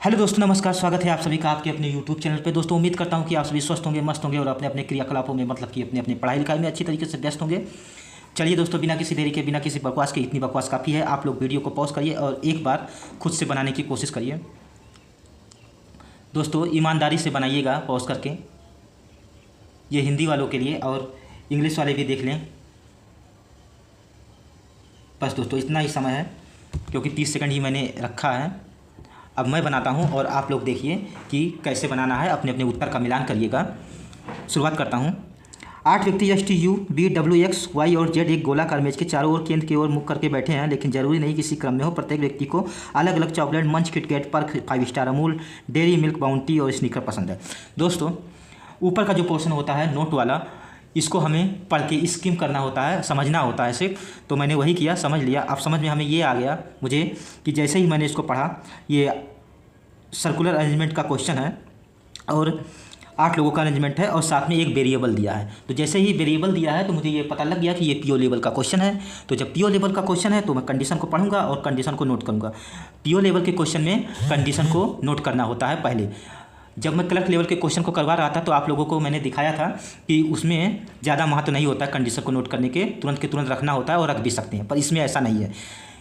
Hello दोस्तों, नमस्कार। स्वागत है आप सभी का आपके अपने यूट्यूब चैनल पे। दोस्तों, उम्मीद करता हूं कि आप सभी स्वस्थ होंगे, मस्त होंगे और अपने अपने क्रियाकलापों में मतलब कि अपने अपने पढ़ाई लिखाई में अच्छी तरीके से व्यस्त होंगे। चलिए दोस्तों, बिना किसी देरी के, बिना किसी बकवास के, इतनी बकवास काफ़ी है। आप लोग वीडियो को पॉज करिए और एक बार खुद से बनाने की कोशिश करिए। दोस्तों, ईमानदारी से बनाइएगा पॉज करके। ये हिंदी वालों के लिए और इंग्लिश वाले भी देख लें। बस दोस्तों, इतना ही समय है क्योंकि 30 सेकंड ही मैंने रखा है। अब मैं बनाता हूं और आप लोग देखिए कि कैसे बनाना है। अपने अपने उत्तर का मिलान करिएगा। शुरुआत करता हूं। 8 व्यक्ति S T U B W X Y और जेड एक गोलाकार मेज के चारों ओर केंद्र की ओर मुख करके बैठे हैं, लेकिन जरूरी नहीं किसी क्रम में हो। प्रत्येक व्यक्ति को अलग अलग chocolate, Munch, KitKat, Perk, 5 star, Amul, dairy milk, Bounty और स्नीकर पसंद है। दोस्तों, ऊपर का जो पोर्शन होता है नोट वाला, इसको हमें पढ़ के स्किम करना होता है, समझना होता है सिर्फ। तो मैंने वही किया, समझ लिया। अब समझ में हमें ये आ गया मुझे कि जैसे ही मैंने इसको पढ़ा, ये सर्कुलर अरेंजमेंट का क्वेश्चन है और 8 लोगों का अरेंजमेंट है और साथ में एक वेरिएबल दिया है। तो जैसे ही वेरिएबल दिया है तो मुझे ये पता लग गया कि ये पीओ लेवल का क्वेश्चन है। तो जब पीओ लेवल का क्वेश्चन है तो मैं कंडीशन को पढ़ूंगा और कंडीशन को नोट करूंगा। पीओ लेवल के क्वेश्चन में कंडीशन को नोट करना होता है पहले। जब मैं क्लर्क लेवल के क्वेश्चन को करवा रहा था तो आप लोगों को मैंने दिखाया था कि उसमें ज़्यादा महत्व नहीं होता है कंडीशन को नोट करने के तुरंत रखना होता है और रख भी सकते हैं। पर इसमें ऐसा नहीं है,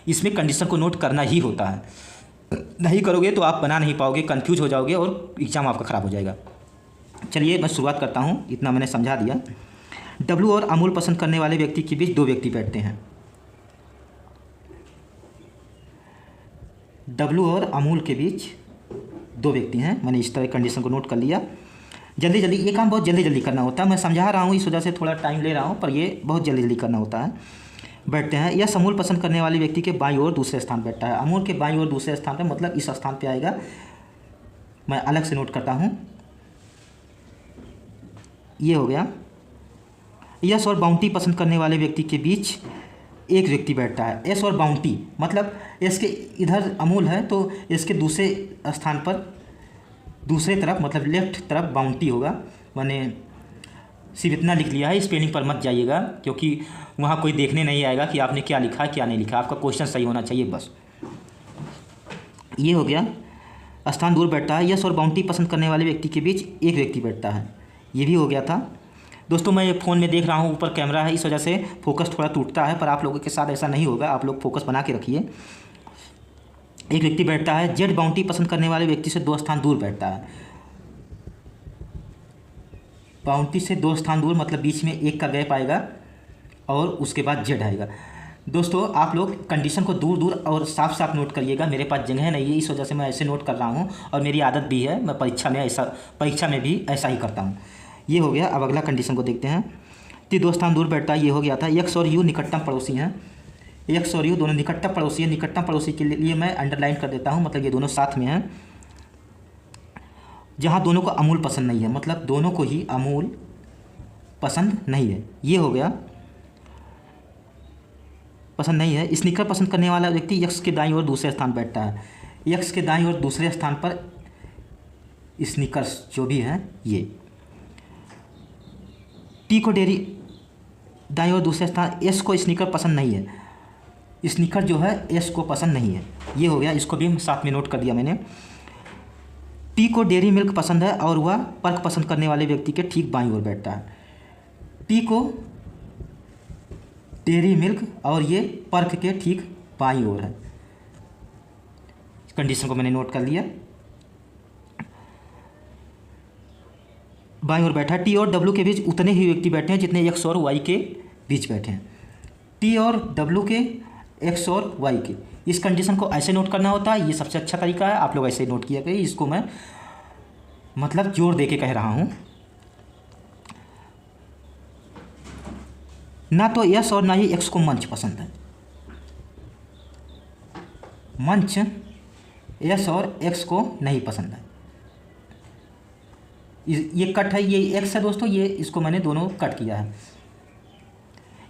इसमें कंडीशन को नोट करना ही होता है। नहीं करोगे तो आप बना नहीं पाओगे, कंफ्यूज हो जाओगे और एग्ज़ाम आपका ख़राब हो जाएगा। चलिए मैं शुरुआत करता हूँ, इतना मैंने समझा दिया। डब्लू और अमूल पसंद करने वाले व्यक्ति के बीच 2 व्यक्ति बैठते हैं। डब्लू और अमूल के बीच 2 व्यक्ति हैं। मैंने इस तरह कंडीशन को नोट कर लिया। जल्दी जल्दी, ये काम बहुत जल्दी जल्दी करना होता है। मैं समझा रहा हूँ, इस वजह से थोड़ा टाइम ले रहा हूँ, पर ये बहुत जल्दी जल्दी करना होता है। बैठते हैं। यह अमूल पसंद करने वाले व्यक्ति के बाईं ओर दूसरे स्थान पर बैठता है। अमूल के बाईं ओर दूसरे स्थान पर मतलब इस स्थान पर आएगा। मैं अलग से नोट करता हूँ। ये हो गया। यस और बाउंटी पसंद करने वाले व्यक्ति के बीच एक व्यक्ति बैठता है। एस और बाउंटी मतलब एस के इधर अमूल है तो इसके दूसरे स्थान पर दूसरे तरफ मतलब लेफ्ट तरफ बाउंटी होगा। मैंने सिर्फ इतना लिख लिया है, स्पेलिंग पर मत जाइएगा क्योंकि वहाँ कोई देखने नहीं आएगा कि आपने क्या लिखा है क्या नहीं लिखा। आपका क्वेश्चन सही होना चाहिए बस। ये हो गया। स्थान दूर बैठता है। यस और बाउंटी पसंद करने वाले व्यक्ति के बीच एक व्यक्ति बैठता है। ये भी हो गया था। दोस्तों, मैं ये फ़ोन में देख रहा हूँ, ऊपर कैमरा है, इस वजह से फोकस थोड़ा टूटता है, पर आप लोगों के साथ ऐसा नहीं होगा। आप लोग फोकस बना के रखिए। एक व्यक्ति बैठता है। जेड बाउंटी पसंद करने वाले व्यक्ति से 2 स्थान दूर बैठता है। बाउंटी से 2 स्थान दूर मतलब बीच में एक का गैप आएगा और उसके बाद जेड आएगा। दोस्तों, आप लोग कंडीशन को दूर दूर और साफ साफ नोट करिएगा। मेरे पास जगह नहीं है, इस वजह से मैं ऐसे नोट कर रहा हूँ और मेरी आदत भी है। मैं परीक्षा में भी ऐसा ही करता हूँ। ये हो गया। अब अगला कंडीशन को देखते हैं। 2 स्थान दूर बैठता है। ये हो गया था। एक्स और यू निकटतम पड़ोसी हैं। एक्स और यू दोनों निकटतम पड़ोसी हैं। निकटतम पड़ोसी के लिए मैं अंडरलाइन कर देता हूँ, मतलब ये दोनों साथ में हैं। जहाँ दोनों को अमूल पसंद नहीं है मतलब दोनों को ही अमूल पसंद नहीं है। ये हो गया, पसंद नहीं है। स्नीकर पसंद करने वाला व्यक्ति यक्स के दाईं ओर दूसरे स्थान बैठता है। यक्स के दाईं ओर दूसरे स्थान पर स्नीकर्स जो भी हैं ये। टी को डेरी दाईं ओर दूसरे स्थान। एस को स्नीकर पसंद नहीं है। स्नीकर जो है एस को पसंद नहीं है। ये हो गया। इसको भी साथ में नोट कर दिया मैंने। टी को डेयरी मिल्क पसंद है और वह पर्क पसंद करने वाले व्यक्ति के ठीक बाईं ओर बैठता है। टी को डेयरी मिल्क और ये पर्क के ठीक बाईं ओर है। कंडीशन को मैंने नोट कर लिया। बाईं ओर बैठा। टी और डब्ल्यू के बीच उतने ही व्यक्ति बैठे हैं जितने एक्स और वाई के बीच बैठे हैं। टी और डब्ल्यू के, एक्स और वाई के। इस कंडीशन को ऐसे नोट करना होता है। ये सबसे अच्छा तरीका है। आप लोग ऐसे नोट किया करिए। इसको मैं मतलब जोर दे के कह रहा हूँ। ना तो यस और ना ही एक्स को मंच पसंद है। मंच यस और एक्स को नहीं पसंद है। ये कट है, ये एक्स है दोस्तों, ये इसको मैंने दोनों कट किया है।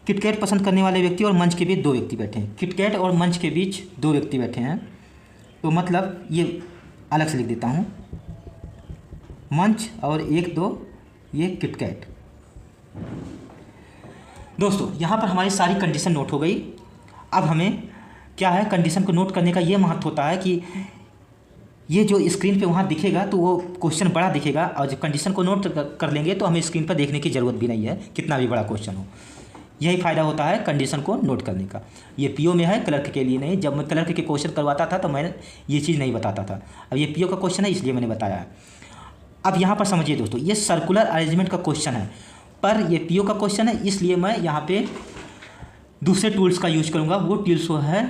किटकैट पसंद करने वाले व्यक्ति और मंच के बीच 2 व्यक्ति बैठे हैं। किटकैट और मंच के बीच 2 व्यक्ति बैठे हैं तो मतलब ये अलग से लिख देता हूँ। मंच और 1 2 ये किटकैट। दोस्तों, यहाँ पर हमारी सारी कंडीशन नोट हो गई। अब हमें क्या है, कंडीशन को नोट करने का ये महत्व होता है कि ये जो स्क्रीन पे वहाँ दिखेगा तो वो क्वेश्चन बड़ा दिखेगा, और जब कंडीशन को नोट कर लेंगे तो हमें स्क्रीन पर देखने की ज़रूरत भी नहीं है, कितना भी बड़ा क्वेश्चन हो। यही फ़ायदा होता है कंडीशन को नोट करने का। ये पीओ में है, क्लर्क के लिए नहीं। जब मैं क्लर्क के क्वेश्चन करवाता था तो मैं ये चीज़ नहीं बताता था। अब ये पीओ का क्वेश्चन है इसलिए मैंने बताया है। अब यहाँ पर समझिए दोस्तों, ये सर्कुलर अरेंजमेंट का क्वेश्चन है, पर ये पीओ का क्वेश्चन है इसलिए मैं यहाँ पे दूसरे टूल्स का यूज करूँगा। वो टूल्स वो है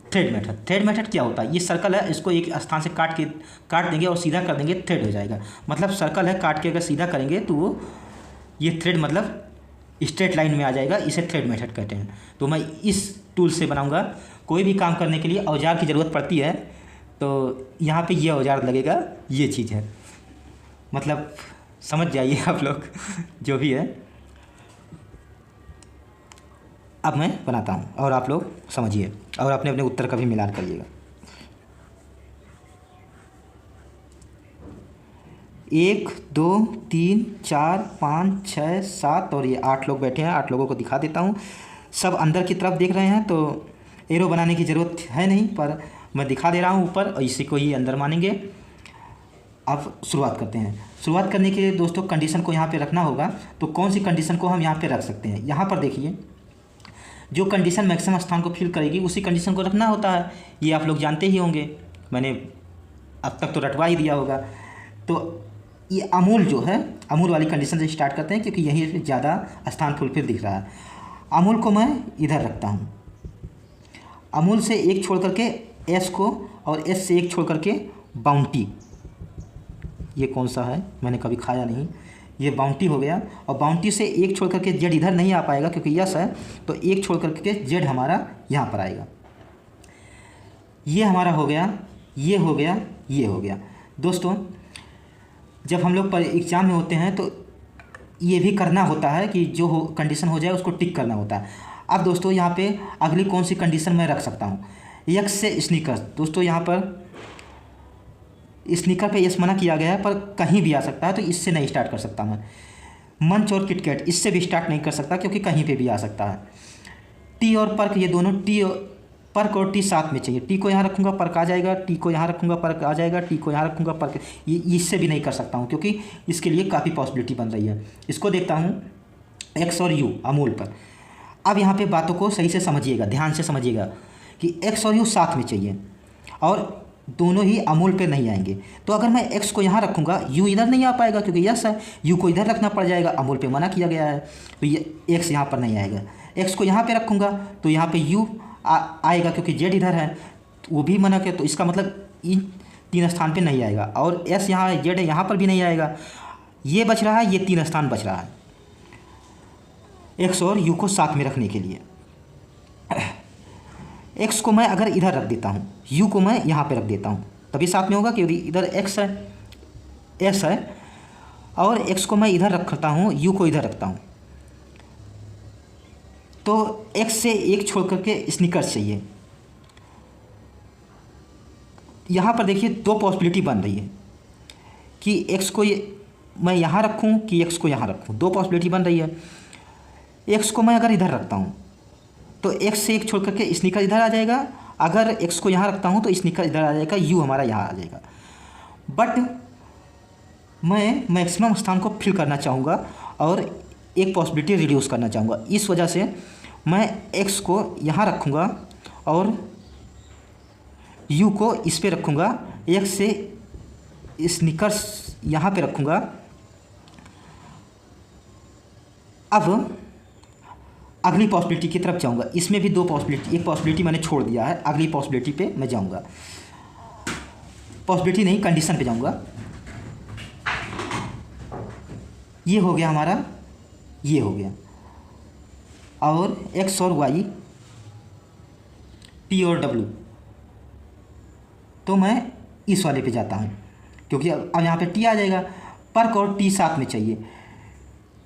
थ्रेड मेथड। थ्रेड मेथड क्या होता है, ये सर्कल है, इसको एक स्थान से काट देंगे और सीधा कर देंगे, थ्रेड हो जाएगा। मतलब सर्कल है, काट के अगर सीधा करेंगे तो वो ये थ्रेड मतलब स्ट्रेट लाइन में आ जाएगा, इसे थ्रेड मेथड कहते हैं। तो मैं इस टूल से बनाऊंगा। कोई भी काम करने के लिए औजार की ज़रूरत पड़ती है, तो यहाँ पे ये औजार लगेगा, ये चीज़ है, मतलब समझ जाइए आप लोग जो भी है। अब मैं बनाता हूँ और आप लोग समझिए और अपने अपने उत्तर का भी मिलान करिएगा। 1 2 3 4 5 6 7 और ये 8 लोग बैठे हैं। 8 लोगों को दिखा देता हूँ। सब अंदर की तरफ देख रहे हैं, तो एरो बनाने की ज़रूरत है नहीं, पर मैं दिखा दे रहा हूँ ऊपर, और इसी को ही अंदर मानेंगे। अब शुरुआत करते हैं। शुरुआत करने के लिए दोस्तों कंडीशन को यहाँ पे रखना होगा। तो कौन सी कंडीशन को हम यहाँ पे रख सकते हैं, यहाँ पर देखिए, जो कंडीशन मैक्सिमम स्थान को फिल करेगी उसी कंडीशन को रखना होता है। ये आप लोग जानते ही होंगे, मैंने अब तक तो रटवा ही दिया होगा। तो ये अमूल जो है, अमूल वाली कंडीशन से स्टार्ट करते हैं, क्योंकि यहीं ज़्यादा स्थान फुलफिल दिख रहा है। अमूल को मैं इधर रखता हूँ। अमूल से एक छोड़ करके एस को, और एस से एक छोड़ करके बाउंटी। ये कौन सा है, मैंने कभी खाया नहीं, ये बाउंटी हो गया। और बाउंटी से एक छोड़ करके जेड इधर नहीं आ पाएगा क्योंकि यस है, तो एक छोड़ करके जेड हमारा यहाँ पर आएगा। ये हमारा हो गया, ये हो गया, ये हो गया। दोस्तों जब हम लोग पर एग्ज़ाम में होते हैं तो ये भी करना होता है कि जो कंडीशन हो जाए उसको टिक करना होता है। अब दोस्तों यहाँ पे अगली कौन सी कंडीशन मैं रख सकता हूँ, यक्स से स्नीकर्स। दोस्तों यहाँ पर स्नीकर पे यस मना किया गया है, पर कहीं भी आ सकता है, तो इससे नहीं स्टार्ट कर सकता मैं। मंच और किटकैट, इससे भी स्टार्ट नहीं कर सकता क्योंकि कहीं पे भी आ सकता है। टी और पर्क, ये दोनों पर्क और टी साथ में चाहिए। टी को यहाँ रखूँगा, पर्क आ जाएगा, टी को यहाँ रखूँगा, पर्क आ जाएगा, टी को यहाँ रखूँगा, पर्क। ये इससे भी नहीं कर सकता हूँ क्योंकि इसके लिए काफ़ी पॉसिबिलिटी बन रही है। इसको देखता हूँ एक्स और यू अमूल पर। अब यहाँ पे बातों को सही से समझिएगा, ध्यान से समझिएगा कि एक्स और यू साथ में चाहिए और दोनों ही अमूल पे नहीं आएंगे। तो अगर मैं एक्स को यहाँ रखूँगा, यू इधर नहीं आ पाएगा क्योंकि यस है, यू को इधर रखना पड़ जाएगा, अमूल पे मना किया गया है, तो ये एक्स यहाँ पर नहीं आएगा। एक्स को यहाँ पे रखूँगा तो यहाँ पे यू आएगा क्योंकि जेड इधर है, तो वो भी मना किया, तो इसका मतलब इन 3 स्थान पे नहीं आएगा। और एस यहाँ है, जेड है, यहाँ पर भी नहीं आएगा। ये बच रहा है, ये 3 स्थान बच रहा है एक्स और यू को साथ में रखने के लिए। एक्स को मैं अगर इधर रख देता हूँ, यू को मैं यहाँ पे रख देता हूँ, तभी साथ में होगा क्योंकि इधर एक्स है, एस है, और एक्स को मैं इधर रखता हूँ, यू को इधर रखता हूँ, तो एक्स से एक छोड़ करके स्नीकर्स चाहिए। यहाँ पर देखिए 2 पॉसिबिलिटी बन रही है कि एक्स को मैं यहाँ रखूँ कि एक्स को यहाँ रखूँ, 2 पॉसिबिलिटी बन रही है। एक्स को मैं अगर इधर रखता हूँ तो एक्स से एक छोड़ करके स्नीकर इधर आ जाएगा, अगर एक्स को यहाँ रखता हूँ तो स्नीकर इधर आ जाएगा, यू हमारा यहाँ आ जाएगा। बट मैं मैक्सिमम स्थान को फिल करना चाहूँगा और एक पॉसिबिलिटी रिड्यूस करना चाहूँगा। इस वजह से मैं एक्स को यहाँ रखूँगा और यू को इस पे रखूँगा, एक्स से स्नीकर्स यहाँ पे रखूँगा। अब अगली पॉसिबिलिटी की तरफ जाऊंगा। इसमें भी 2 पॉसिबिलिटी, एक पॉसिबिलिटी मैंने छोड़ दिया है, अगली पॉसिबिलिटी पे मैं जाऊंगा। पॉसिबिलिटी नहीं, कंडीशन पे जाऊंगा। ये हो गया हमारा, ये हो गया, और एक्स और वाई, टी और डब्ल्यू, तो मैं इस वाले पे जाता हूँ क्योंकि अब यहाँ पे टी आ जाएगा। पर्क और टी साथ में चाहिए,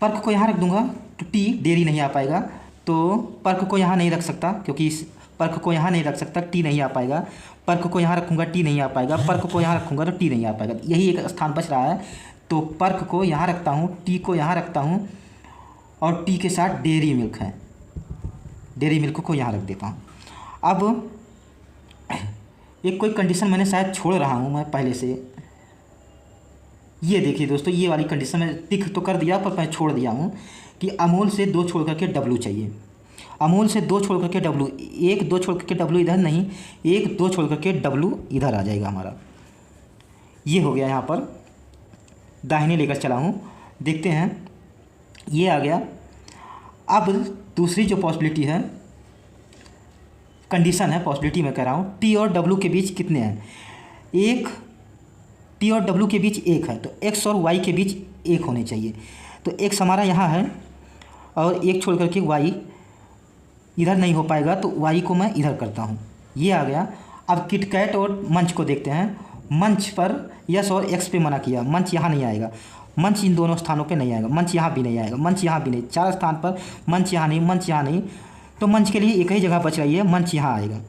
पर्क को यहाँ रख दूंगा तो टी देरी नहीं आ पाएगा, तो पर्क को यहाँ नहीं रख सकता क्योंकि इस पर्क को यहाँ नहीं रख सकता, टी नहीं आ पाएगा। पर्क को यहाँ रखूँगा, टी नहीं आ पाएगा, पर्क को यहाँ रखूँगा तो टी नहीं आ पाएगा। यही एक स्थान बच रहा है, तो पर्क को यहाँ रखता हूँ, टी को यहाँ रखता हूँ, और टी के साथ डेयरी मिल्क है, डेयरी मिल्क को यहाँ रख देता हूँ। अब एक कोई कंडीशन मैंने शायद छोड़ रहा हूँ मैं पहले से। ये देखिए दोस्तों, ये वाली कंडीशन मैं टिक तो कर दिया पर मैं छोड़ दिया हूँ कि अमूल से 2 छोड़ करके डब्लू चाहिए। अमूल से 2 छोड़ करके डब्लू, 1 2 छोड़ करके डब्लू इधर नहीं, 1 2 छोड़ करके डब्लू इधर आ जाएगा हमारा। ये हो गया, यहाँ पर दाहिने लेकर चला हूँ, देखते हैं ये आ गया। अब दूसरी जो पॉसिबिलिटी है, कंडीशन है, पॉसिबिलिटी मैं कह रहा हूँ, टी और डब्लू के बीच कितने हैं? एक, टी और डब्लू के बीच 1 है, तो एक्स और वाई के बीच 1 होने चाहिए। तो एक्स हमारा यहाँ है और 1 छोड़ करके वाई इधर नहीं हो पाएगा, तो वाई को मैं इधर करता हूँ, ये आ गया। अब किटकैट और मंच को देखते हैं। मंच पर यस और एक्स पे मना किया, मंच यहाँ नहीं आएगा, मंच इन दोनों स्थानों पे नहीं आएगा, मंच यहाँ भी नहीं आएगा, मंच यहाँ भी नहीं, 4 स्थान पर मंच यहाँ नहीं, मंच यहाँ नहीं, तो मंच के लिए एक ही जगह बच रही है, मंच यहाँ आएगा।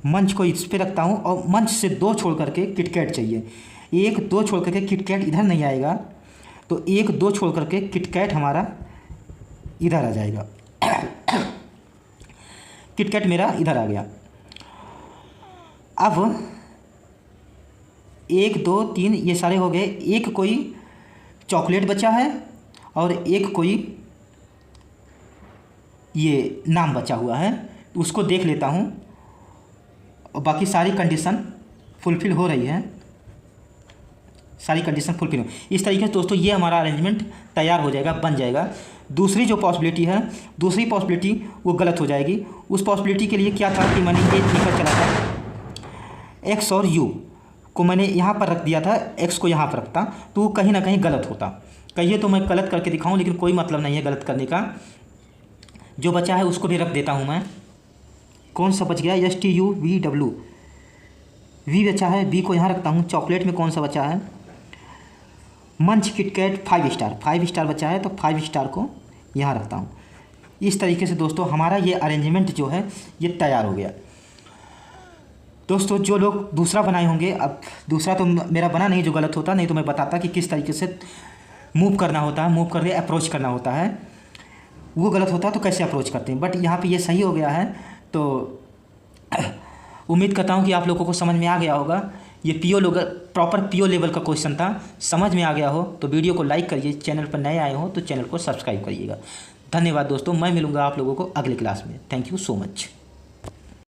मंच को इस पे रखता हूँ और मंच से 2 छोड़ करके किटकैट चाहिए। 1 2 छोड़ करके किटकैट इधर नहीं आएगा, तो 1 2 छोड़ करके किटकैट हमारा इधर आ जाएगा। किटकैट मेरा इधर आ गया। अब 1 2 3 ये सारे हो गए। एक कोई चॉकलेट बचा है और एक कोई ये नाम बचा हुआ है, उसको देख लेता हूँ और बाकी सारी कंडीशन फुलफ़िल हो रही है, सारी कंडीशन फुलफ़िल हो। इस तरीके से दोस्तों ये हमारा अरेंजमेंट तैयार हो जाएगा, बन जाएगा। दूसरी जो पॉसिबिलिटी है, दूसरी पॉसिबिलिटी वो गलत हो जाएगी। उस पॉसिबिलिटी के लिए क्या था कि मैंने ये लिखकर चला था, एक्स और यू को मैंने यहाँ पर रख दिया था, एक्स को यहाँ पर रखता तो वो कहीं ना कहीं गलत होता। कहिए तो मैं गलत करके दिखाऊं, लेकिन कोई मतलब नहीं है गलत करने का। जो बचा है उसको भी रख देता हूँ मैं। कौन सा बच गया? S T U V W, V बचा है, वी को यहाँ रखता हूँ। चॉकलेट में कौन सा बचा है? मंच किटकैट 5 स्टार, 5 स्टार बचा है, तो 5 स्टार को यहाँ रखता हूँ। इस तरीके से दोस्तों हमारा ये अरेंजमेंट जो है ये तैयार हो गया। दोस्तों जो लोग दूसरा बनाए होंगे, अब दूसरा तो मेरा बना नहीं जो गलत होता, नहीं तो मैं बताता कि किस तरीके से मूव करना होता है, मूव करके अप्रोच करना होता है। वो गलत होता है तो कैसे अप्रोच करते हैं, बट यहाँ पे ये सही हो गया है। तो उम्मीद करता हूँ कि आप लोगों को समझ में आ गया होगा। ये पीओ लोग प्रॉपर पीओ लेवल का क्वेश्चन था, समझ में आ गया हो तो वीडियो को लाइक करिए, चैनल पर नए आए हो तो चैनल को सब्सक्राइब करिएगा। धन्यवाद दोस्तों, मैं मिलूँगा आप लोगों को अगले क्लास में। Thank you so much.